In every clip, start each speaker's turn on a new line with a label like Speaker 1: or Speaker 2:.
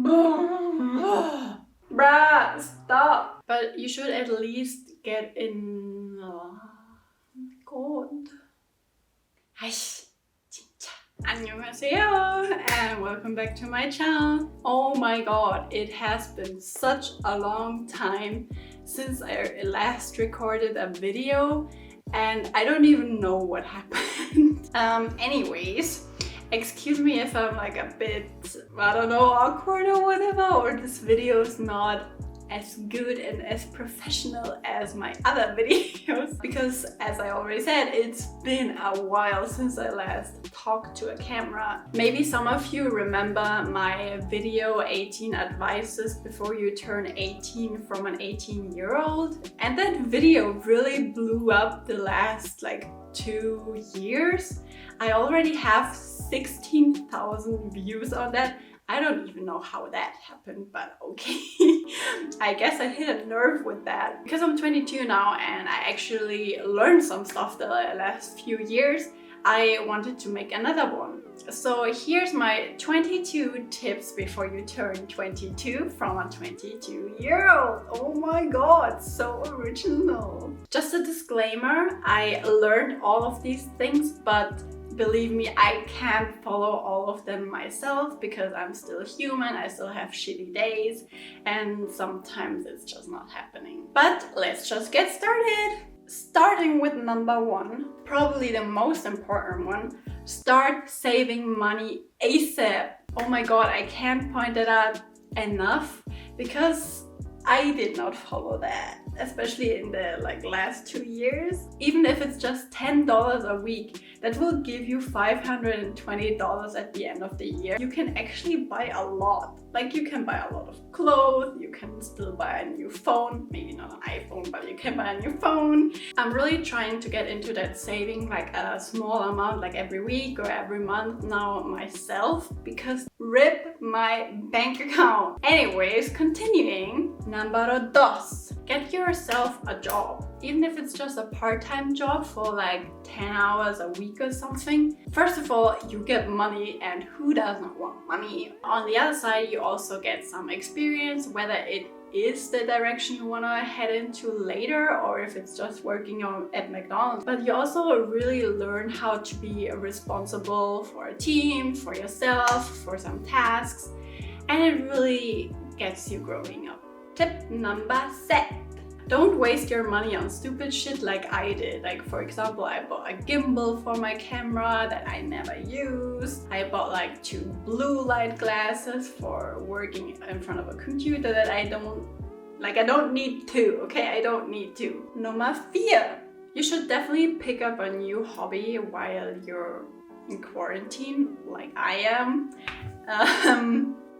Speaker 1: Bruh, stop. But you should at least get in... Oh my god. Annyeonghaseyo and welcome back to my channel. Oh my god, it has been such a long time since I last recorded a video and I don't even know what happened. Anyways, excuse me if I'm like a bit, I don't know, awkward or whatever, or this video is not as good and as professional as my other videos, because as I already said, it's been a while since I last talked to a camera. Maybe some of you remember my video 18 advices before you turn 18 from an 18-year-old, and that video really blew up the last like 2 years. I already have 16,000 views on that. I don't even know how that happened, but okay. I guess I hit a nerve with that. Because I'm 22 now and I actually learned some stuff the last few years, I wanted to make another one. So here's my 22 tips before you turn 22 from a 22-year-old. Oh my god, so original. Just a disclaimer, I learned all of these things, but believe me, I can't follow all of them myself because I'm still human, I still have shitty days, and sometimes it's just not happening. But let's just get started! Starting with number 1, probably the most important one, start saving money ASAP. Oh my god, I can't point it out enough because I did not follow that, especially in the last 2 years. Even if it's just $10 a week, that will give you $520 at the end of the year. You can actually buy a lot. Like, you can buy a lot of clothes, you can still buy a new phone, maybe not an iPhone, but you can buy a new phone. I'm really trying to get into that saving like a small amount, like every week or every month now myself, because rip my bank account. Anyways, continuing. Number 2. Get yourself a job. Even if it's just a part-time job for like 10 hours a week or something. First of all, you get money, and who doesn't want money? On the other side, you also get some experience, whether it is the direction you want to head into later or if it's just working at McDonald's. But you also really learn how to be responsible for a team, for yourself, for some tasks, and it really gets you growing up. Tip number 6. Don't waste your money on stupid shit like I did. Like, for example, I bought a gimbal for my camera that I never used. I bought like 2 blue light glasses for working in front of a computer that I don't need to, okay? I don't need to. Number 4. You should definitely pick up a new hobby while you're in quarantine, like I am.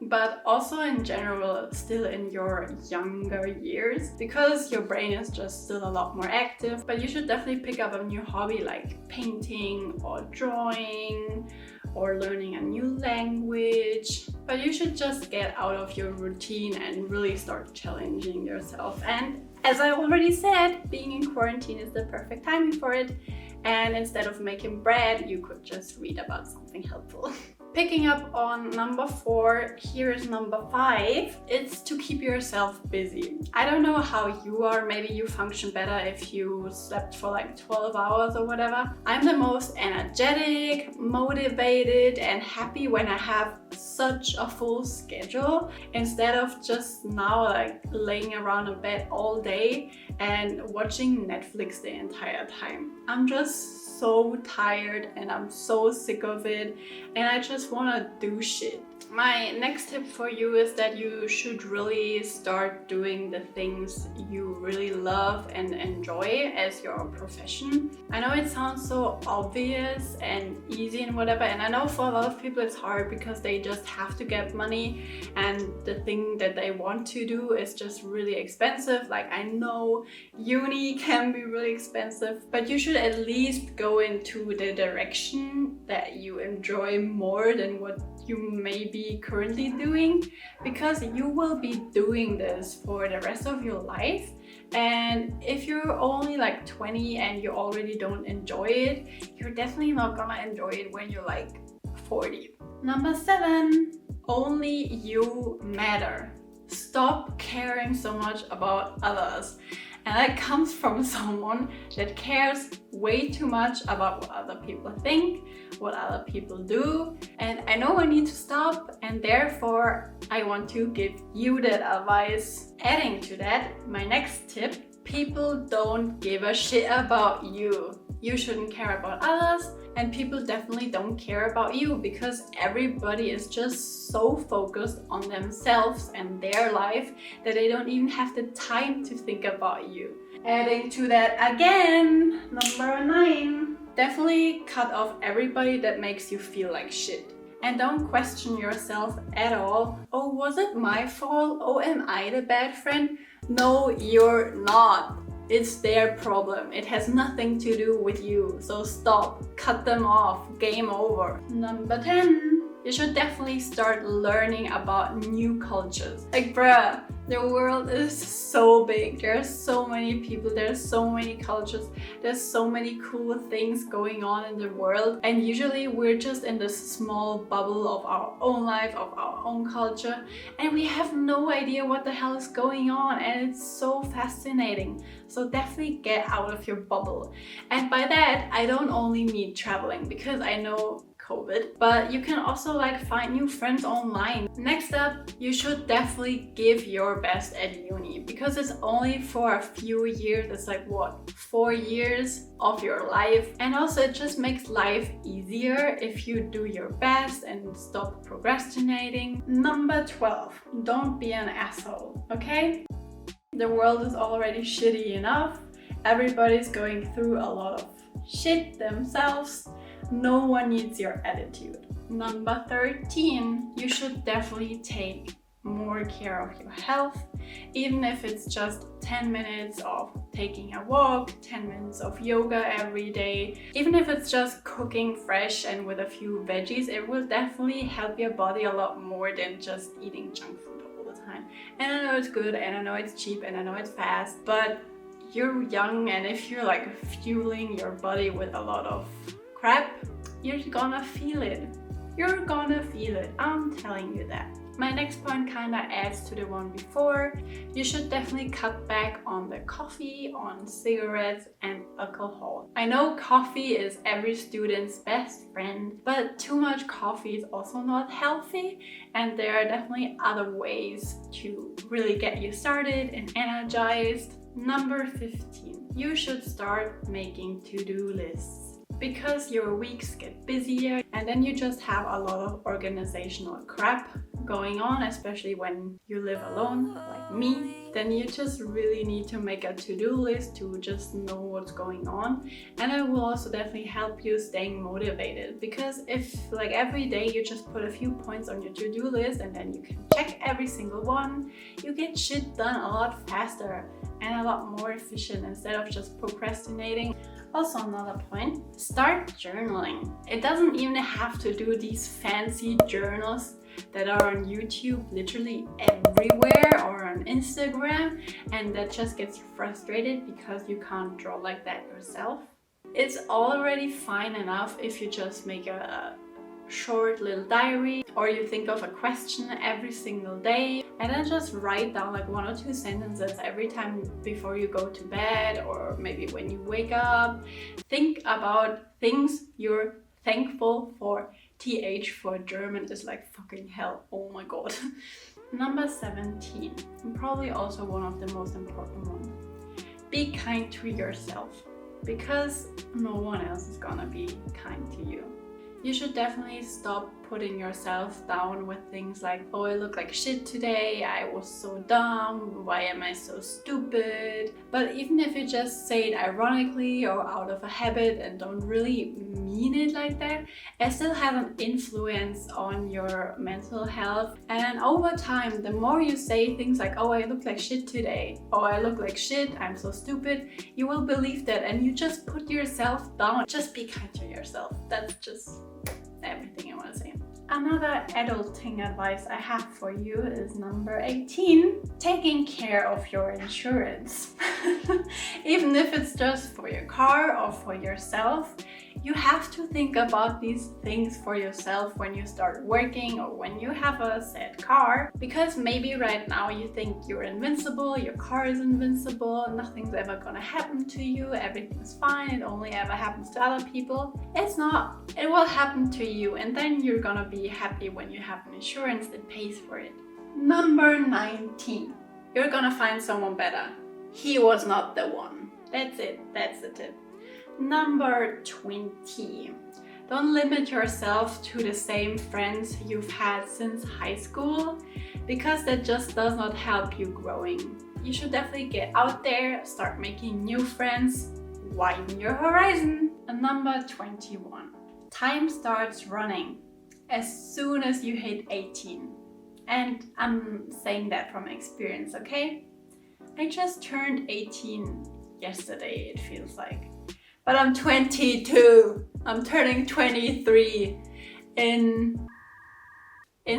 Speaker 1: But also in general, still in your younger years, because your brain is just still a lot more active. But you should definitely pick up a new hobby like painting or drawing or learning a new language. But you should just get out of your routine and really start challenging yourself. And as I already said, being in quarantine is the perfect timing for it. And instead of making bread, you could just read about something helpful. Picking up on number 4, here is number 5. It's to keep yourself busy. I don't know how you are, maybe you function better if you slept for like 12 hours or whatever. I'm the most energetic, motivated, and happy when I have such a full schedule, instead of just now like laying around in bed all day and watching Netflix the entire time. I'm just so tired and I'm so sick of it and I just want to do shit. My next tip for you is that you should really start doing the things you really love and enjoy as your profession. I know it sounds so obvious and easy and whatever, and I know for a lot of people it's hard because they just have to get money and the thing that they want to do is just really expensive. Like, I know uni can be really expensive, but you should at least go into the direction that you enjoy more than what you may be currently doing, because you will be doing this for the rest of your life. And if you're only like 20 and you already don't enjoy it, you're definitely not gonna enjoy it when you're like 40. Number 7, Only you matter. Stop caring so much about others. And that comes from someone that cares way too much about what other people think, what other people do. And I know I need to stop, and therefore I want to give you that advice. Adding to that, my next tip: people don't give a shit about you. You shouldn't care about others, and people definitely don't care about you because everybody is just so focused on themselves and their life that they don't even have the time to think about you. Adding to that again, number 9. Definitely cut off everybody that makes you feel like shit. And don't question yourself at all. Oh, was it my fault? Oh, am I the bad friend? No, you're not. It's their problem. It has nothing to do with you. So stop, cut them off, game over. Number 10. You should definitely start learning about new cultures. Like, bruh, the world is so big. There are so many people, there's so many cultures, there's so many cool things going on in the world. And usually we're just in this small bubble of our own life, of our own culture, and we have no idea what the hell is going on, and it's so fascinating. So definitely get out of your bubble. And by that, I don't only mean traveling, because I know COVID, but you can also find new friends online. Next up, you should definitely give your best at uni, because it's only for a few years. It's 4 years of your life, and also it just makes life easier if you do your best and stop procrastinating. Number 12, don't be an asshole, okay? The world is already shitty enough. Everybody's going through a lot of shit themselves. No one needs your attitude. Number 13, you should definitely take more care of your health, even if it's just 10 minutes of taking a walk, 10 minutes of yoga every day, even if it's just cooking fresh and with a few veggies. It will definitely help your body a lot more than just eating junk food all the time. And I know it's good, and I know it's cheap, and I know it's fast, but you're young, and if you're fueling your body with a lot of crap, you're gonna feel it. You're gonna feel it. I'm telling you that. My next point kinda adds to the one before. You should definitely cut back on the coffee, on cigarettes, and alcohol. I know coffee is every student's best friend, but too much coffee is also not healthy, and there are definitely other ways to really get you started and energized. Number 15, you should start making to-do lists. Because your weeks get busier, and then you just have a lot of organizational crap going on, especially when you live alone like me, then you just really need to make a to-do list to just know what's going on. And it will also definitely help you staying motivated, because if every day you just put a few points on your to-do list and then you can check every single one, you get shit done a lot faster and a lot more efficient instead of just procrastinating. Also, another point, start journaling. It doesn't even have to do these fancy journals that are on YouTube literally everywhere, or on Instagram, and that just gets you frustrated because you can't draw like that yourself. It's already fine enough if you just make a short little diary, or you think of a question every single day and then just write down 1 or 2 sentences every time before you go to bed, or maybe when you wake up. Think about things you're thankful for. TH for German is fucking hell. Oh my god. Number 17, and probably also one of the most important ones. Be kind to yourself, because no one else is gonna be kind to you. You should definitely stop putting yourself down with things like, oh, I look like shit today, I was so dumb, why am I so stupid? But even if you just say it ironically or out of a habit and don't really mean it like that, it still has an influence on your mental health. And over time, the more you say things like, oh, I look like shit today, oh, I look like shit, I'm so stupid, you will believe that, and you just put yourself down. Just be kind to yourself. That's just everything I want to say. Another adulting advice I have for you is number 18, taking care of your insurance. Even if it's just for your car or for yourself, you have to think about these things for yourself when you start working or when you have a sad car. Because maybe right now you think you're invincible, your car is invincible, nothing's ever gonna happen to you, everything's fine, it only ever happens to other people. It's not. It will happen to you, and then you're gonna be happy when you have an insurance that pays for it. Number 19. You're gonna find someone better. He was not the one. That's it. That's the tip. Number 20. Don't limit yourself to the same friends you've had since high school, because that just does not help you growing. You should definitely get out there, start making new friends, widen your horizon. And number 21. Time starts running as soon as you hit 18. And I'm saying that from experience, okay? I just turned 18 yesterday, it feels like. But I'm 22. I'm turning 23 in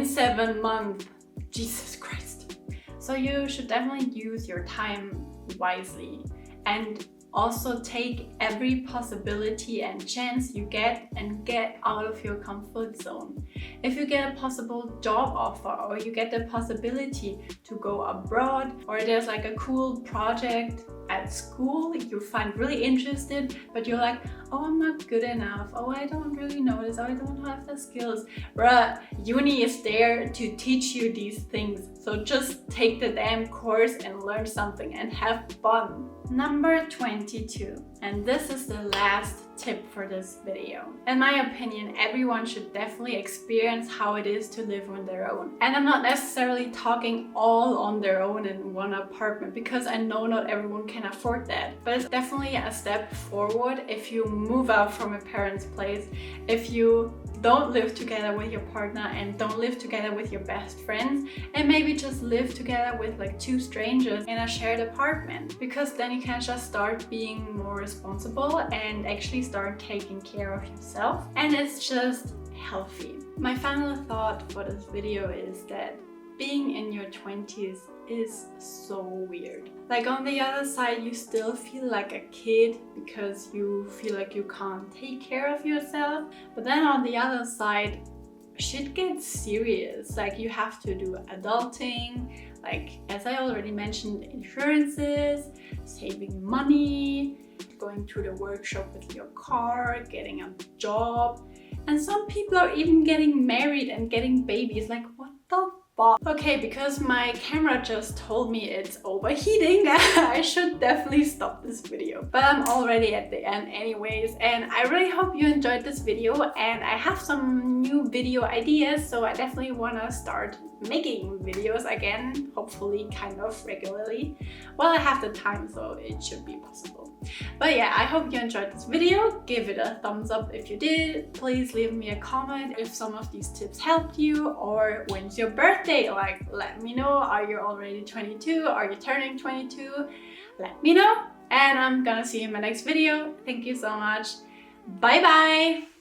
Speaker 1: 7 months. Jesus Christ. So you should definitely use your time wisely and also take every possibility and chance you get and get out of your comfort zone. If you get a possible job offer, or you get the possibility to go abroad, or there's like a cool project at school you find really interested, but you're like, oh, I'm not good enough, oh, I don't really know this, oh, I don't have the skills. Bruh, uni is there to teach you these things. So just take the damn course and learn something and have fun. Number 22. And this is the last tip for this video. In my opinion, everyone should definitely experience how it is to live on their own. And I'm not necessarily talking all on their own in one apartment, because I know not everyone can afford that. But it's definitely a step forward if you move out from a parent's place, if you don't live together with your partner and don't live together with your best friends, and maybe just live together with like 2 strangers in a shared apartment, because then you can just start being more responsible and actually start taking care of yourself, and it's just healthy. My final thought for this video is that being in your 20s is so weird. Like, on the other side, you still feel like a kid because you feel like you can't take care of yourself, but then on the other side, shit gets serious. Like, you have to do adulting, like, as I already mentioned, insurances, saving money, going to the workshop with your car, getting a job, and some people are even getting married and getting babies. Like, what the fuck? Okay, because my camera just told me it's overheating, I should definitely stop this video. But I'm already at the end anyways, and I really hope you enjoyed this video, and I have some new video ideas, so I definitely want to start making videos again, hopefully kind of regularly. Well, I have the time, so it should be possible. But yeah, I hope you enjoyed this video. Give it a thumbs up if you did. Please leave me a comment if some of these tips helped you, or when's your birthday? Like, let me know. Are you already 22? Are you turning 22? Let me know. And I'm gonna see you in my next video. Thank you so much. Bye bye.